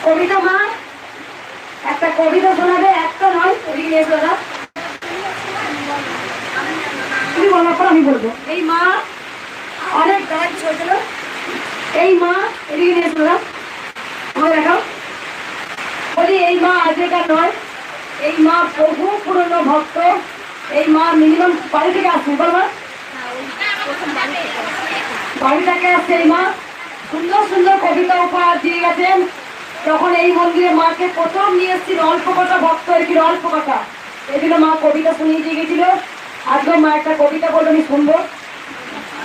কবিতা মা একটা কবিতা শোনাবে, একটা নয়, এদিকে নিয়ে এসো দাদা। তুমি বলার পর আমি বলবো। এই মা অনেক গাছ ছোট, এই মা এদিকে নিয়ে এসো দাদা, আমাকে দেখাও। বলি এই মা আজকের নয়, এই মা বহু পুরনো ভক্ত। এই মা মিনিমাম বাড়ি থেকে আসছে, বলবা বাড়ি থেকে আসছে। এই মা সুন্দর সুন্দর কবিতা উপহার দিয়ে গেছেন। যখন এই মন্দিরে মাকে প্রথম নিয়ে এসেছিল অল্প কটা ভক্ত, এর অল্প কটা, এদিকে মা কবিতা শুনিয়ে দিয়ে গেছিল। আজকে মা একটা কবিতা বলবে, আমি শুনবো।